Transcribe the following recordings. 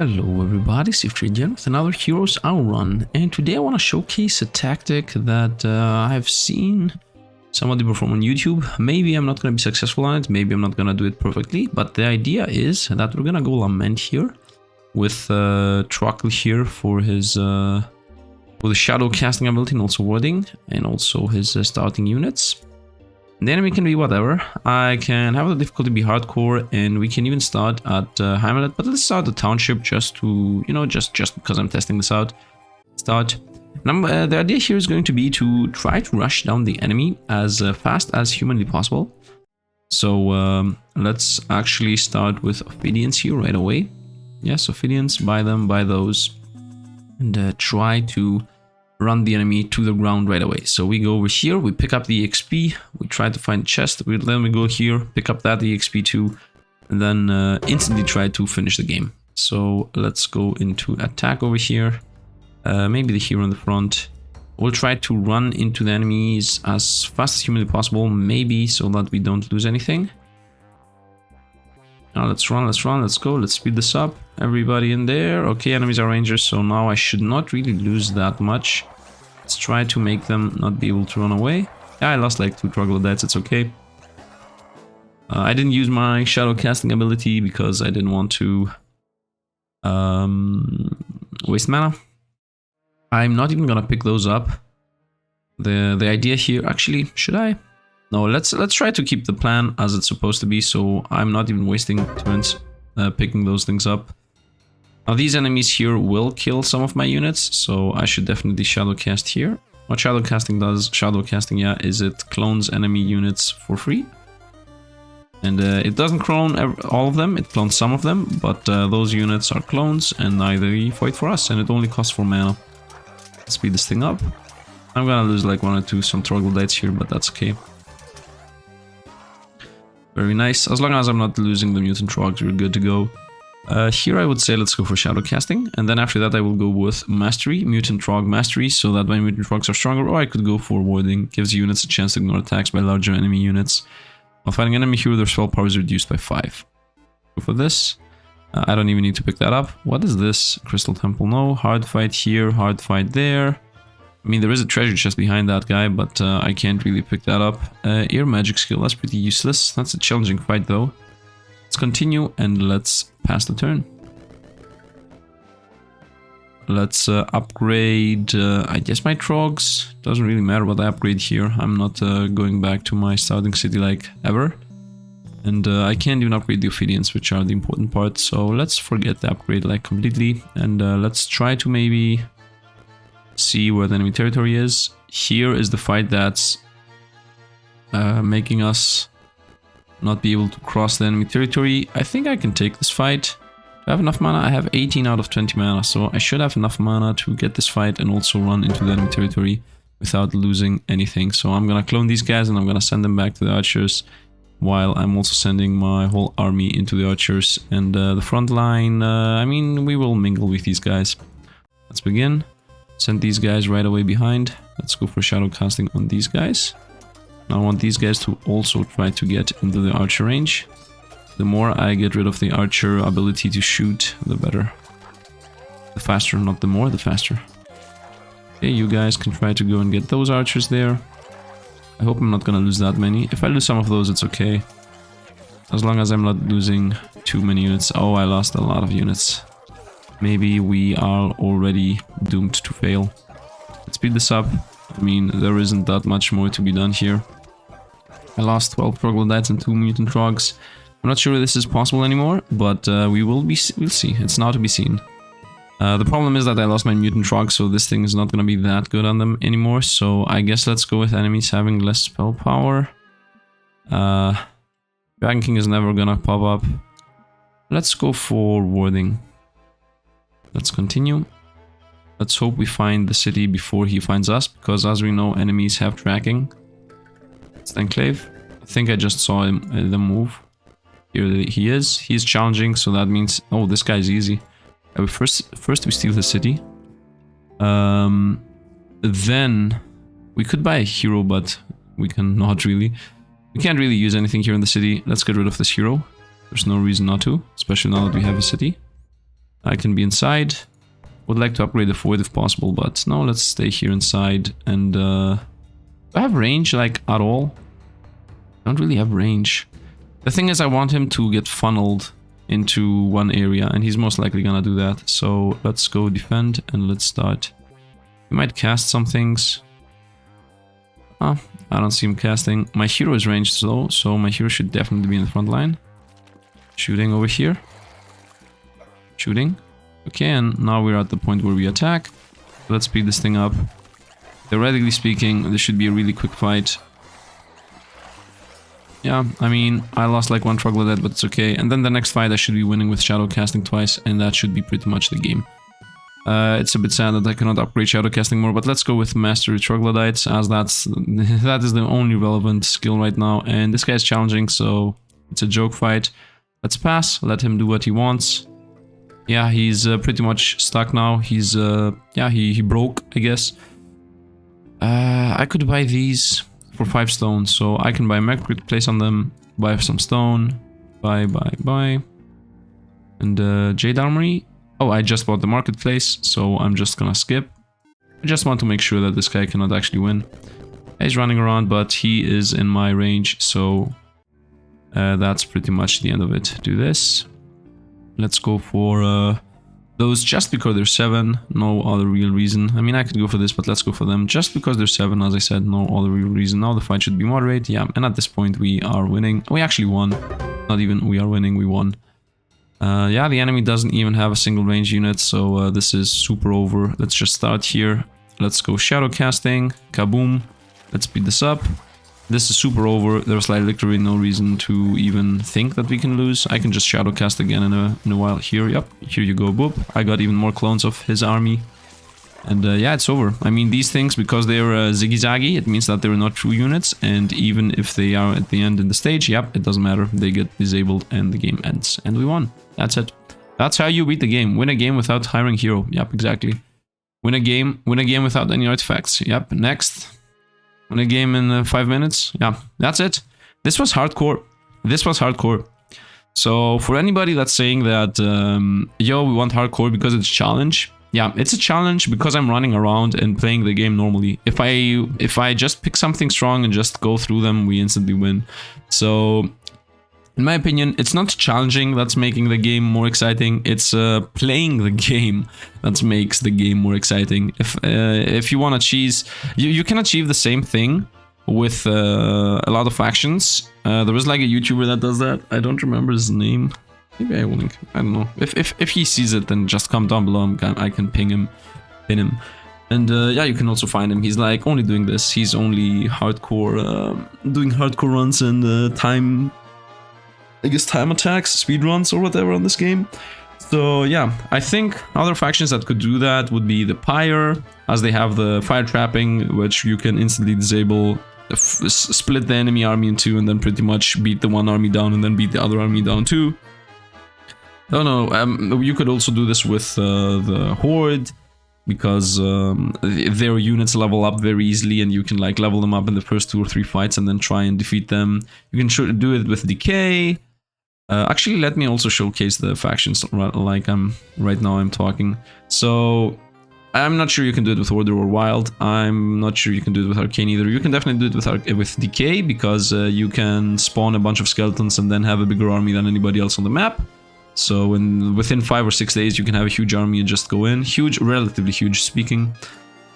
Hello everybody, Sifd again with another Heroes Hour run, and today I want to showcase a tactic that I've seen somebody perform on YouTube. Maybe I'm not going to be successful on it, maybe I'm not going to do it perfectly, but the idea is that we're going to go Lament here with Truckle here for his with the shadow casting ability and also warding, and also his starting units. The enemy can be whatever. I can have the difficulty be hardcore, and we can even start at Heimelet, but let's start the township just to, you know, just because I'm testing this out. Start. The idea here is going to be to try to rush down the enemy as fast as humanly possible. So let's actually start with Ophidians here right away. Yes, Ophidians, buy them, buy those, and try to run the enemy to the ground right away. So we go over here, we pick up the EXP, we try to find a chest, then we go here, pick up that EXP too, and then instantly try to finish the game. So let's go into attack over here, maybe the hero in the front. We'll try to run into the enemies as fast as humanly possible, maybe so that we don't lose anything. Now let's run, let's go, let's speed this up. Everybody in there. Okay, enemies are rangers, so now I should not really lose that much. Let's try to make them not be able to run away. Yeah, I lost like 2 troglodytes, it's okay. I didn't use my shadow casting ability because I didn't want to waste mana. I'm not even gonna pick those up. The idea here, actually, should I? No, let's try to keep the plan as it's supposed to be, so I'm not even wasting turns picking those things up. Now these enemies here will kill some of my units, so I should definitely shadow cast here. What shadow casting does, yeah, is it clones enemy units for free. And it doesn't clone all of them, it clones some of them, but those units are clones and they fight for us, and it only costs 4 mana. Let's speed this thing up. I'm gonna lose like 1 or 2 some troglodytes here, but that's okay. Very nice. As long as I'm not losing the mutant trogs, we're good to go. Here I would say let's go for shadow casting, and then after that I will go with mastery, mutant trog mastery, so that my mutant trogs are stronger, or I could go for warding, gives units a chance to ignore attacks by larger enemy units. While fighting enemy hero, their spell power is reduced by 5. Go for this. I don't even need to pick that up. What is this? Crystal Temple, no. Hard fight here, hard fight there. I mean, there is a treasure chest behind that guy, but I can't really pick that up. Air magic skill, that's pretty useless. That's a challenging fight though. Let's continue and let's pass the turn. Let's upgrade, I guess, my trogs. Doesn't really matter what I upgrade here. I'm not going back to my starting city like ever. And I can't even upgrade the Ophidians, which are the important part. So let's forget the upgrade like completely. And let's try to maybe see where the enemy territory is. Here is the fight that's making us not be able to cross the enemy territory. I think I can take this fight. Do I have enough mana? I have 18 out of 20 mana, so I should have enough mana to get this fight and also run into the enemy territory without losing anything. So I'm gonna clone these guys and I'm gonna send them back to the archers, while I'm also sending my whole army into the archers. And the front line, I mean, we will mingle with these guys. Let's begin. Send these guys right away behind. Let's go for shadow casting on these guys. Now I want these guys to also try to get into the archer range. The more I get rid of the archer ability to shoot, the better. The faster, not the more, the faster. Okay, you guys can try to go and get those archers there. I hope I'm not gonna lose that many. If I lose some of those, it's okay. As long as I'm not losing too many units. Oh, I lost a lot of units. Maybe we are already doomed to fail. Let's speed this up. I mean, there isn't that much more to be done here. I lost 12 troglodytes and 2 mutant trogs. I'm not sure this is possible anymore, but we'll see. It's now to be seen. The problem is that I lost my mutant trogs, so this thing is not going to be that good on them anymore. So I guess let's go with enemies having less spell power. Dragon King is never gonna pop up. Let's go for warding. Let's continue. Let's hope we find the city before he finds us, because as we know, enemies have tracking. It's the Enclave. I think I just saw him the move. Here he is. He's challenging, so that means... Oh, this guy's easy. First we steal the city. Then we could buy a hero, but we cannot really. We can't really use anything here in the city. Let's get rid of this hero. There's no reason not to, especially now that we have a city. I can be inside. Would like to upgrade the Void if possible, but no, let's stay here inside. And do I have range, like, at all? I don't really have range. The thing is, I want him to get funneled into one area, and he's most likely gonna do that. So let's go defend, and let's start. He might cast some things. Ah, I don't see him casting. My hero is ranged though, so my hero should definitely be in the front line. Shooting over here. Shooting. Okay, and now we're at the point where we attack. Let's speed this thing up. Theoretically speaking, this should be a really quick fight. Yeah, I mean, I lost like one troglodyte, but it's okay. And then the next fight I should be winning with shadow casting twice, and that should be pretty much the game. It's a bit sad that I cannot upgrade shadow casting more, but let's go with mastery troglodytes, as that is the only relevant skill right now. And this guy is challenging, so it's a joke fight. Let's pass, let him do what he wants. Yeah, he's pretty much stuck now. He's, yeah, he broke, I guess. I could buy these for 5 stone, so I can buy a Mercury to place on them, buy some stone, buy. And Jade Armory. Oh, I just bought the marketplace, so I'm just gonna skip. I just want to make sure that this guy cannot actually win. He's running around, but he is in my range, so that's pretty much the end of it. Do this. Let's go for those just because they're 7, no other real reason. I mean, I could go for this, but let's go for them just because they're 7, as I said, no other real reason. Now the fight should be moderate, yeah, and at this point we are winning. We actually won. Not even we are winning, we won. Yeah, the enemy doesn't even have a single range unit, so this is super over. Let's just start here. Let's go shadow casting. Kaboom. Let's speed this up. This is super over. There's like literally no reason to even think that we can lose. I can just shadow cast again in a while. Here, yep. Here you go, boop. I got even more clones of his army. And yeah, it's over. I mean, these things, because they're ziggy-zaggy, it means that they're not true units. And even if they are at the end in the stage, yep, it doesn't matter. They get disabled and the game ends. And we won. That's it. That's how you beat the game. Win a game without hiring hero. Yep, exactly. Win a game without any artifacts. Yep, next. Win a game in 5 minutes. Yeah, that's it. This was hardcore. This was hardcore. So for anybody that's saying that, yo, we want hardcore because it's a challenge. Yeah, it's a challenge because I'm running around and playing the game normally. If I just pick something strong and just go through them, we instantly win. So, in my opinion, it's not challenging that's making the game more exciting. It's playing the game that makes the game more exciting. If you want to cheese, you can achieve the same thing with a lot of factions. There is like a YouTuber that does that. I don't remember his name. Maybe I will link. I don't know. If he sees it, then just comment down below. I can pin him. And yeah, you can also find him. He's like only doing this. He's only hardcore, doing hardcore runs and time attacks, speed runs or whatever on this game. So yeah, I think other factions that could do that would be the Pyre, as they have the fire trapping, which you can instantly disable, split the enemy army in 2, and then pretty much beat the one army down and then beat the other army down too. Oh no, you could also do this with the Horde, because their units level up very easily and you can like level them up in the first 2 or 3 fights and then try and defeat them. You can do it with Decay. Actually, let me also showcase the factions like right now I'm talking. So I'm not sure you can do it with Order or Wild. I'm not sure you can do it with Arcane either. You can definitely do it with Decay, because you can spawn a bunch of skeletons and then have a bigger army than anybody else on the map. So within 5 or 6 days you can have a huge army and just go in. Huge, relatively huge speaking.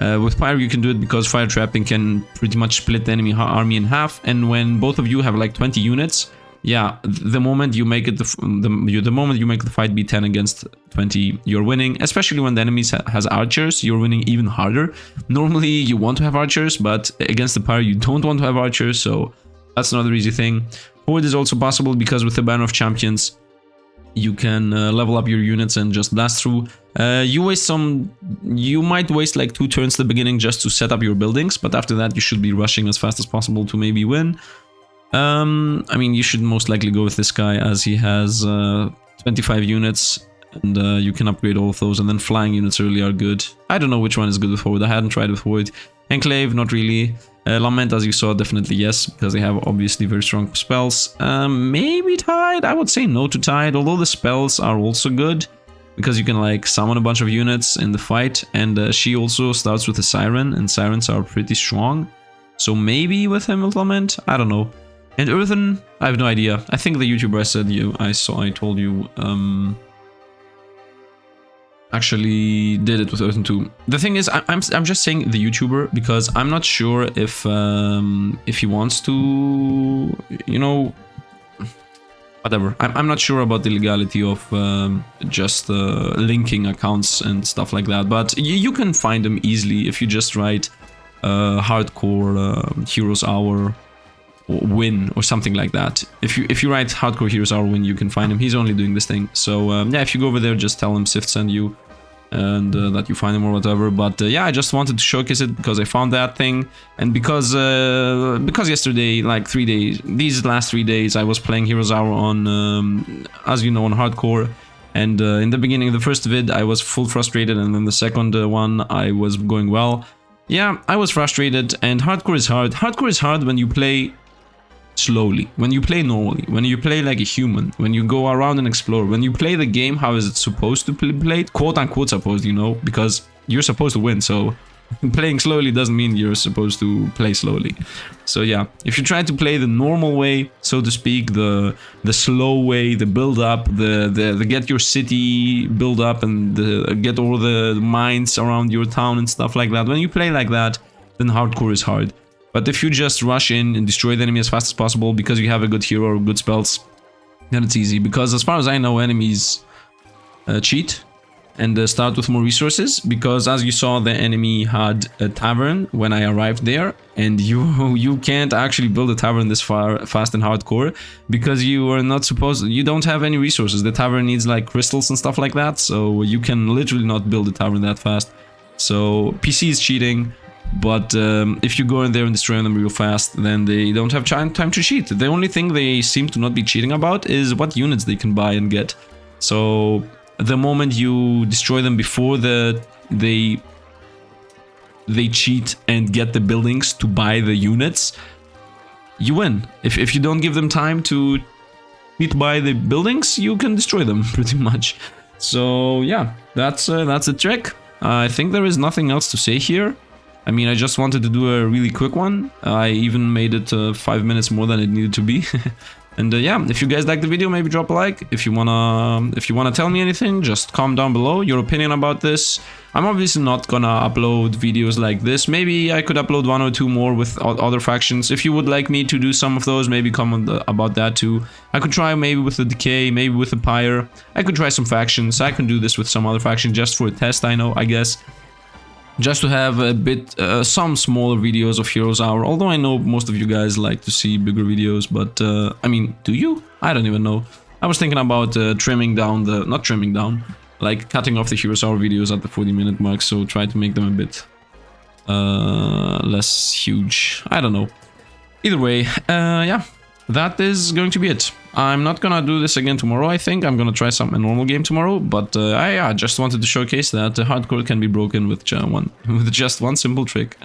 With Pyre you can do it because fire trapping can pretty much split the enemy army in half, and when both of you have like 20 units, yeah, the moment you make it the moment you make the fight be 10 against 20, you're winning. Especially when the enemy has archers, you're winning even harder. Normally you want to have archers, but against the Pyre you don't want to have archers, so that's another easy thing. Horde is also possible because with the Banner of Champions you can level up your units and just blast through. You might waste like 2 turns at the beginning just to set up your buildings, but after that you should be rushing as fast as possible to maybe win. I mean, you should most likely go with this guy, as he has 25 units, and you can upgrade all of those, and then flying units early are good. I don't know which one is good with Horde. I hadn't tried with Horde. Enclave, not really. Lament, as you saw, definitely yes, because they have obviously very strong spells. Maybe Tide? I would say no to Tide, although the spells are also good. because you can like summon a bunch of units in the fight, and she also starts with a siren, and sirens are pretty strong. So maybe with him implement, I don't know. And Earthen, I have no idea. I think the YouTuber I told you, actually did it with Earthen too. The thing is, I'm just saying the YouTuber because I'm not sure if he wants to, you know, whatever. I'm not sure about the legality of just linking accounts and stuff like that. But you can find them easily if you just write hardcore Heroes Hour win or something like that. If you write hardcore Heroes Hour win, you can find him. He's only doing this thing. So yeah, if you go over there, just tell him Sifd sent you and that you find him or whatever. But yeah, I just wanted to showcase it because I found that thing, and because yesterday, like these last 3 days, I was playing Heroes Hour on as you know, on hardcore. And in the beginning of the first vid, I was full frustrated, and then the second one, I was going well. Yeah, I was frustrated, and hardcore is hard. Hardcore is hard when you play slowly, when you play normally, when you play like a human, when you go around and explore, when you play the game how is it supposed to be played, quote unquote supposed, you know, because you're supposed to win, so playing slowly doesn't mean you're supposed to play slowly. So yeah, if you try to play the normal way, so to speak, the slow way, the build up, the get your city build up and get all the mines around your town and stuff like that, when you play like that, then hardcore is hard. But if you just rush in and destroy the enemy as fast as possible because you have a good hero or good spells, then it's easy. Because as far as I know, enemies cheat and start with more resources. Because as you saw, the enemy had a tavern when I arrived there, and you can't actually build a tavern this fast in hardcore because you are not supposed. You don't have any resources. The tavern needs like crystals and stuff like that, so you can literally not build a tavern that fast. So PC is cheating. But if you go in there and destroy them real fast, then they don't have time to cheat. The only thing they seem to not be cheating about is what units they can buy and get. So the moment you destroy them before they cheat and get the buildings to buy the units, you win. If you don't give them time to buy the buildings, you can destroy them pretty much. So yeah, that's a trick. I think there is nothing else to say here. I mean, I just wanted to do a really quick one. I even made it 5 minutes more than it needed to be. And yeah, if you guys liked the video, maybe drop a like. If you wanna tell me anything, just comment down below your opinion about this. I'm obviously not gonna upload videos like this. Maybe I could upload 1 or 2 more with other factions. If you would like me to do some of those, maybe comment about that too. I could try maybe with the Decay, maybe with the Pyre. I could try some factions. I can do this with some other faction just for a test, I guess. Just to have a bit, some smaller videos of Heroes Hour, although I know most of you guys like to see bigger videos, but, I mean, do you? I don't even know. I was thinking about trimming down not trimming down, like cutting off the Heroes Hour videos at the 40-minute mark, so try to make them a bit less huge. I don't know. Either way, yeah, that is going to be it. I'm not gonna do this again tomorrow, I think. I'm gonna try a normal game tomorrow, but I just wanted to showcase that hardcore can be broken with just one simple trick.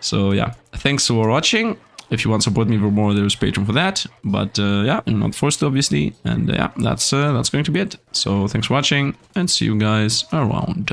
So yeah, thanks for watching. If you want to support me for more, there's Patreon for that. But yeah, you're not forced to, obviously. And yeah, that's going to be it. So thanks for watching, and see you guys around.